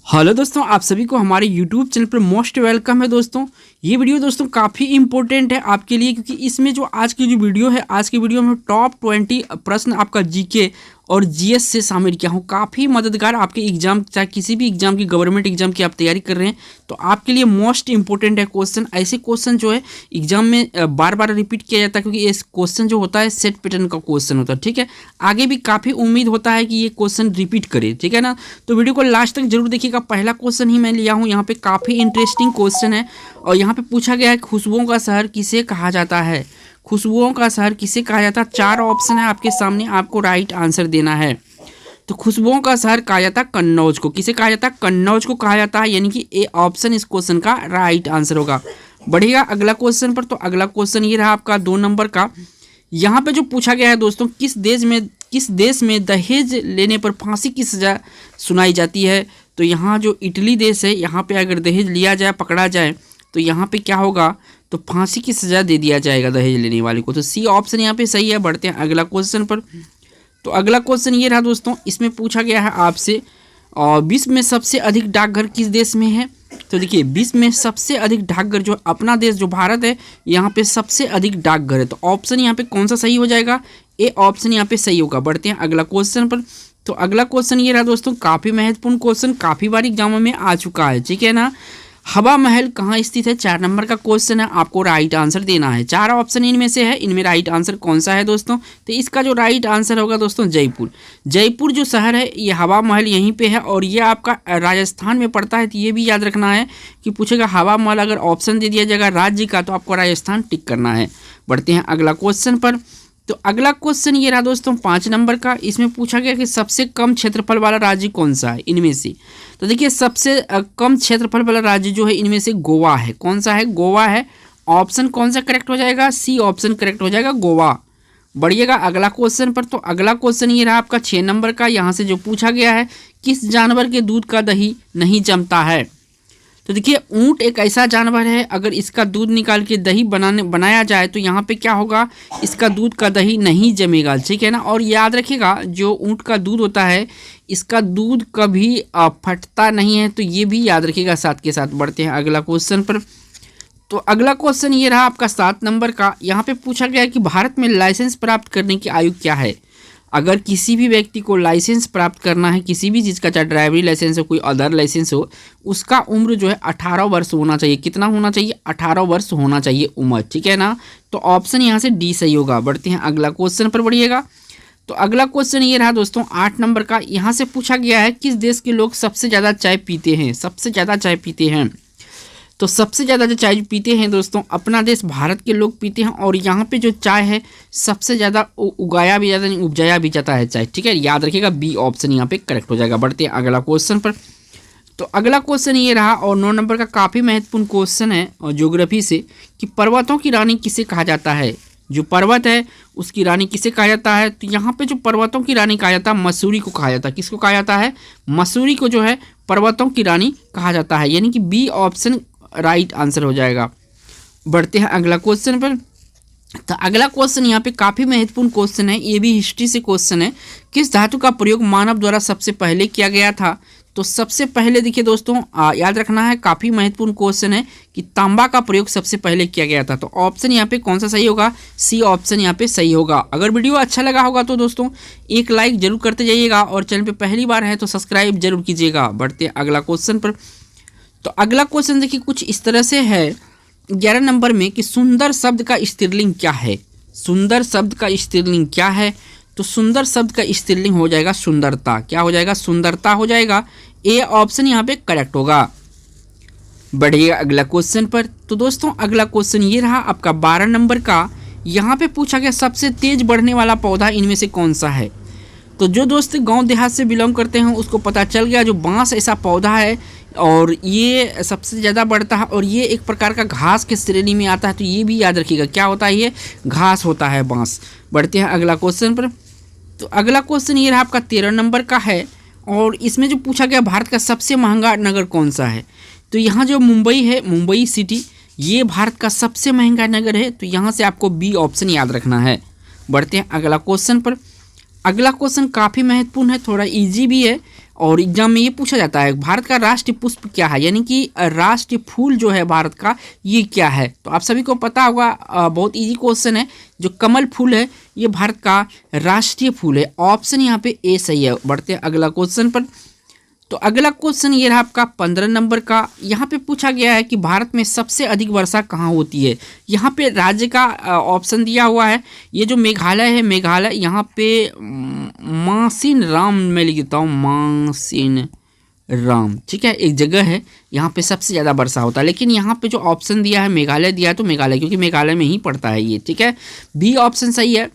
Hello दोस्तों, आप सभी को हमारे YouTube चैनल पर मोस्ट वेलकम है। दोस्तों ये वीडियो दोस्तों काफ़ी इंपॉर्टेंट है आपके लिए, क्योंकि इसमें जो आज की जो वीडियो है, आज की वीडियो में टॉप 20 प्रश्न आपका जीके और जीएस से शामिल किया हूँ। काफ़ी मददगार आपके एग्जाम, चाहे किसी भी एग्जाम की, गवर्नमेंट एग्जाम की आप तैयारी कर रहे हैं तो आपके लिए मोस्ट इंपॉर्टेंट है क्वेश्चन। ऐसे क्वेश्चन जो है एग्जाम में बार बार रिपीट किया जाता है, क्योंकि ये क्वेश्चन जो होता है सेट पैटर्न का क्वेश्चन होता है। ठीक है, आगे भी काफ़ी उम्मीद होता है कि ये क्वेश्चन रिपीट करे। ठीक है ना, तो वीडियो को लास्ट तक जरूर देखिएगा। पहला क्वेश्चन ही मैं लिया हूँ, यहाँ पे काफ़ी इंटरेस्टिंग क्वेश्चन है और यहाँ पे पूछा गया है खुशबुओं का शहर किसे कहा जाता है। खुशबुओं का शहर किसे कहा जाता है, 4 ऑप्शन है आपके सामने, आपको राइट आंसर देना है। तो खुशबुओं का शहर कहा जाता है कन्नौज को। किसे कहा जाता है? कन्नौज को कहा जाता है, यानी कि ए ऑप्शन इस क्वेश्चन का राइट आंसर होगा। बढ़िएगा अगला क्वेश्चन पर। तो अगला क्वेश्चन ये रहा आपका 2 नंबर का। यहाँ पे जो पूछा गया है दोस्तों, किस देश में दहेज लेने पर फांसी की सजा सुनाई जाती है। तो यहाँ जो इटली देश है, यहाँ पे अगर दहेज लिया जाए, पकड़ा जाए तो यहाँ पे क्या होगा, तो फांसी की सजा दे दिया जाएगा दहेज लेने वाले को। तो सी ऑप्शन यहाँ पे सही है। बढ़ते हैं अगला क्वेश्चन पर। तो अगला क्वेश्चन ये रहा दोस्तों, इसमें पूछा गया है आपसे विश्व में सबसे अधिक डाकघर किस देश में है। तो देखिए, विश्व में सबसे अधिक डाकघर जो अपना देश जो भारत है, यहाँ पे सबसे अधिक डाकघर है। तो ऑप्शन यहाँ पे कौन सा सही हो जाएगा? ए ऑप्शन यहाँ पे सही होगा। बढ़ते हैं अगला क्वेश्चन पर। तो अगला क्वेश्चन ये रहा दोस्तों, काफ़ी महत्वपूर्ण क्वेश्चन, काफ़ी बार एग्जामों में आ चुका है। ठीक है ना, हवा महल कहाँ स्थित है? 4 नंबर का क्वेश्चन है, आपको राइट आंसर देना है। 4 ऑप्शन इनमें से है, इनमें राइट आंसर कौन सा है दोस्तों? तो इसका जो राइट आंसर होगा दोस्तों जयपुर। जयपुर जो शहर है, ये हवा महल यहीं पे है और ये आपका राजस्थान में पड़ता है। तो ये भी याद रखना है कि पूछेगा हवा महल, अगर ऑप्शन दे दिया जाएगा राज्य का तो आपको राजस्थान टिक करना है। बढ़ते हैं अगला क्वेश्चन पर। तो अगला क्वेश्चन ये रहा दोस्तों 5 नंबर का। इसमें पूछा गया कि सबसे कम क्षेत्रफल वाला राज्य कौन सा है इनमें से। तो देखिए, सबसे कम क्षेत्रफल वाला राज्य जो है इनमें से गोवा है। कौन सा है? गोवा है। ऑप्शन कौन सा करेक्ट हो जाएगा? सी ऑप्शन करेक्ट हो जाएगा, गोवा। बढ़िएगा अगला क्वेश्चन पर। तो अगला क्वेश्चन ये रहा आपका 6 नंबर का। यहाँ से जो पूछा गया है, किस जानवर के दूध का दही नहीं जमता है। तो देखिए, ऊंट एक ऐसा जानवर है, अगर इसका दूध निकाल के दही बनाया जाए तो यहाँ पे क्या होगा, इसका दूध का दही नहीं जमेगा। ठीक है ना, और याद रखिएगा जो ऊंट का दूध होता है, इसका दूध कभी फटता नहीं है। तो ये भी याद रखिएगा साथ के साथ। बढ़ते हैं अगला क्वेश्चन पर। तो अगला क्वेश्चन ये रहा आपका 7 नंबर का। यहाँ पे पूछा गया है कि भारत में लाइसेंस प्राप्त करने की आयु क्या है। अगर किसी भी व्यक्ति को लाइसेंस प्राप्त करना है किसी भी चीज़ का, चाहे ड्राइवरी लाइसेंस हो, कोई अदर लाइसेंस हो, उसका उम्र जो है 18 वर्ष होना चाहिए। कितना होना चाहिए? 18 वर्ष होना चाहिए उम्र। ठीक है ना, तो ऑप्शन यहाँ से डी सही होगा। बढ़ते हैं अगला क्वेश्चन पर बढ़िएगा। तो अगला क्वेश्चन ये रहा दोस्तों 8 नंबर का। यहाँ से पूछा गया है किस देश के लोग सबसे ज़्यादा चाय पीते हैं। सबसे ज़्यादा चाय पीते हैं, तो सबसे ज़्यादा जो चाय पीते हैं दोस्तों अपना देश भारत के लोग पीते हैं। और यहाँ पे जो चाय है सबसे ज़्यादा उगाया भी जाता है, उपजाया भी जाता है चाय। ठीक है, याद रखिएगा बी ऑप्शन यहाँ पे करेक्ट हो जाएगा। बढ़ते हैं अगला क्वेश्चन पर। तो अगला क्वेश्चन ये रहा और 9 नंबर का, काफ़ी महत्वपूर्ण क्वेश्चन है और ज्योग्राफी से, कि पर्वतों की रानी किसे कहा जाता है। जो पर्वत है उसकी रानी किसे कहा जाता है। तो यहाँ पे जो पर्वतों की रानी कहा जाता है, मसूरी को कहा जाता है। किसको कहा जाता है? मसूरी को जो है पर्वतों की रानी कहा जाता है, यानी कि बी ऑप्शन राइट आंसर हो जाएगा। बढ़ते हैं अगला क्वेश्चन पर। तो अगला क्वेश्चन यहाँ पे काफ़ी महत्वपूर्ण क्वेश्चन है, ये भी हिस्ट्री से क्वेश्चन है। किस धातु का प्रयोग मानव द्वारा सबसे पहले किया गया था। तो सबसे पहले देखिए दोस्तों, याद रखना है, काफ़ी महत्वपूर्ण क्वेश्चन है कि तांबा का प्रयोग सबसे पहले किया गया था। तो ऑप्शन यहाँ पे कौन सा सही होगा? सी ऑप्शन यहाँ पे सही होगा। अगर वीडियो अच्छा लगा होगा तो दोस्तों एक लाइक जरूर करते जाइएगा और चैनल पे पहली बार है तो सब्सक्राइब जरूर कीजिएगा। बढ़ते हैं अगला क्वेश्चन पर। तो अगला क्वेश्चन देखिए कुछ इस तरह से है 11 नंबर में, कि सुंदर शब्द का स्त्रीलिंग क्या है। सुंदर शब्द का स्त्रीलिंग क्या है। तो सुंदर शब्द का स्त्रीलिंग हो जाएगा सुंदरता। क्या हो जाएगा? सुंदरता हो जाएगा। ए ऑप्शन यहाँ पे करेक्ट होगा। बढ़िएगा अगला क्वेश्चन पर। तो दोस्तों अगला क्वेश्चन ये रहा आपका 12 नंबर का। यहाँ पे पूछा गया सबसे तेज बढ़ने वाला पौधा इनमें से कौन सा है। तो जो दोस्त गांव देहात से बिलोंग करते हैं उसको पता चल गया, जो बांस ऐसा पौधा है और ये सबसे ज़्यादा बढ़ता है और ये एक प्रकार का घास के श्रेणी में आता है। तो ये भी याद रखिएगा, क्या होता है? ये घास होता है, बांस। बढ़ते हैं अगला क्वेश्चन पर। तो अगला क्वेश्चन ये रहा आपका 13 नंबर का है और इसमें जो पूछा गया भारत का सबसे महंगा नगर कौन सा है। तो यहाँ जो मुंबई है, मुंबई सिटी, ये भारत का सबसे महंगा नगर है। तो यहाँ से आपको बी ऑप्शन याद रखना है। बढ़ते हैं अगला क्वेश्चन पर। अगला क्वेश्चन काफ़ी महत्वपूर्ण है, थोड़ा इजी भी है और एग्जाम में ये पूछा जाता है भारत का राष्ट्रीय पुष्प क्या है, यानी कि राष्ट्रीय फूल जो है भारत का ये क्या है। तो आप सभी को पता होगा, बहुत इजी क्वेश्चन है। जो कमल फूल है ये भारत का राष्ट्रीय फूल है। ऑप्शन यहाँ पे ए सही है। बढ़ते हैं अगला क्वेश्चन पर। तो अगला क्वेश्चन ये रहा आपका 15 नंबर का। यहाँ पे पूछा गया है कि भारत में सबसे अधिक वर्षा कहाँ होती है। यहाँ पे राज्य का ऑप्शन दिया हुआ है। ये जो मेघालय है, मेघालय यहाँ पे मासिन राम मैं लिख देता हूँ, मासिन राम, ठीक है, एक जगह है यहाँ पे सबसे ज़्यादा वर्षा होता है। लेकिन यहाँ पे जो ऑप्शन दिया है मेघालय दिया है, तो मेघालय, क्योंकि मेघालय में ही पड़ता है ये, ठीक है, बी ऑप्शन सही है।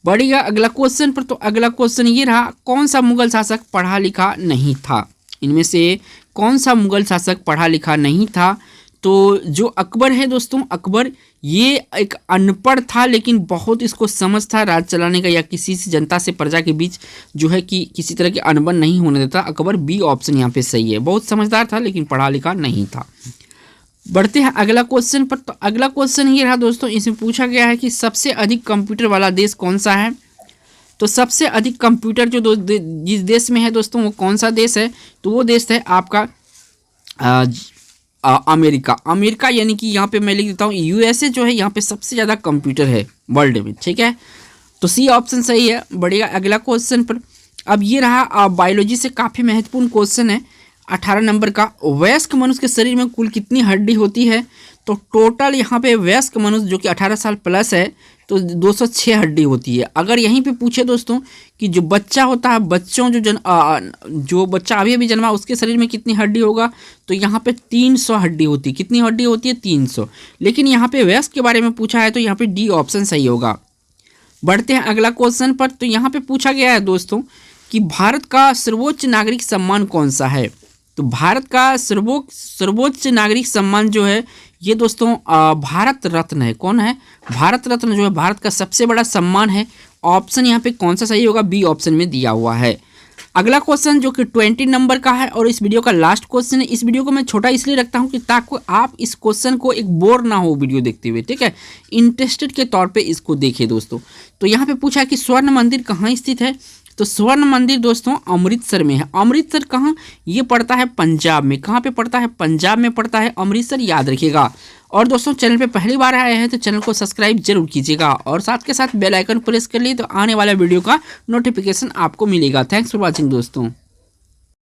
बढ़िया अगला क्वेश्चन पर। तो अगला क्वेश्चन ये रहा, कौन सा मुगल शासक पढ़ा लिखा नहीं था। इनमें से कौन सा मुगल शासक पढ़ा लिखा नहीं था। तो जो अकबर है दोस्तों, अकबर ये एक अनपढ़ था, लेकिन बहुत इसको समझ था राज चलाने का, या किसी से जनता से प्रजा के बीच जो है कि किसी तरह के अनबन नहीं होने देता। अकबर, बी ऑप्शन यहाँ पे सही है। बहुत समझदार था लेकिन पढ़ा लिखा नहीं था। बढ़ते हैं अगला क्वेश्चन पर। तो अगला क्वेश्चन ये रहा दोस्तों, इसमें पूछा गया है कि सबसे अधिक कंप्यूटर वाला देश कौन सा है। तो सबसे अधिक कंप्यूटर जो जिस देश में है दोस्तों वो कौन सा देश है। तो वो देश है आपका अमेरिका। अमेरिका यानी कि यहाँ पे मैं लिख देता हूँ यूएसए जो है, यहाँ पे सबसे ज़्यादा कंप्यूटर है वर्ल्ड में, ठीक है। तो सी ऑप्शन सही है। बढ़िया अगला क्वेश्चन पर। अब ये रहा बायोलॉजी से काफ़ी महत्वपूर्ण क्वेश्चन है, 18 नंबर का। वयस्क मनुष्य के शरीर में कुल कितनी हड्डी होती है। तो टोटल यहाँ पे वयस्क मनुष्य जो कि 18 साल प्लस है तो 206 हड्डी होती है। अगर यहीं पे पूछे दोस्तों कि जो बच्चा होता है, बच्चों जो बच्चा अभी अभी जन्मा उसके शरीर में कितनी हड्डी होगा, तो यहाँ पे 300 हड्डी होती है। कितनी हड्डी होती है, 300। लेकिन यहाँ पे वयस्क के बारे में पूछा है तो यहाँ पे डी ऑप्शन सही होगा। बढ़ते हैं अगला क्वेश्चन पर। तो यहाँ पे पूछा गया है दोस्तों कि भारत का सर्वोच्च नागरिक सम्मान कौन सा है। तो भारत का सर्वोच्च नागरिक सम्मान जो है ये दोस्तों भारत रत्न है। कौन है, भारत रत्न जो है भारत का सबसे बड़ा सम्मान है। ऑप्शन यहाँ पे कौन सा सही होगा, बी ऑप्शन में दिया हुआ है। अगला क्वेश्चन जो कि 20 नंबर का है और इस वीडियो का लास्ट क्वेश्चन है। इस वीडियो को मैं छोटा इसलिए रखता हूँ कि ताकि आप इस क्वेश्चन को एक बोर ना हो वीडियो देखते हुए, ठीक है, इंटरेस्टेड के तौर पे इसको देखें दोस्तों। तो यहाँ पे पूछा है कि स्वर्ण मंदिर कहाँ स्थित है। तो स्वर्ण मंदिर दोस्तों अमृतसर में है। अमृतसर कहाँ, ये पड़ता है पंजाब में। कहाँ पे पड़ता है, पंजाब में पड़ता है अमृतसर, याद रखिएगा। और दोस्तों चैनल पे पहली बार आए हैं तो चैनल को सब्सक्राइब जरूर कीजिएगा और साथ के साथ बेल आइकन प्रेस कर लिए तो आने वाला वीडियो का नोटिफिकेशन आपको मिलेगा। थैंक्स फॉर वॉचिंग दोस्तों।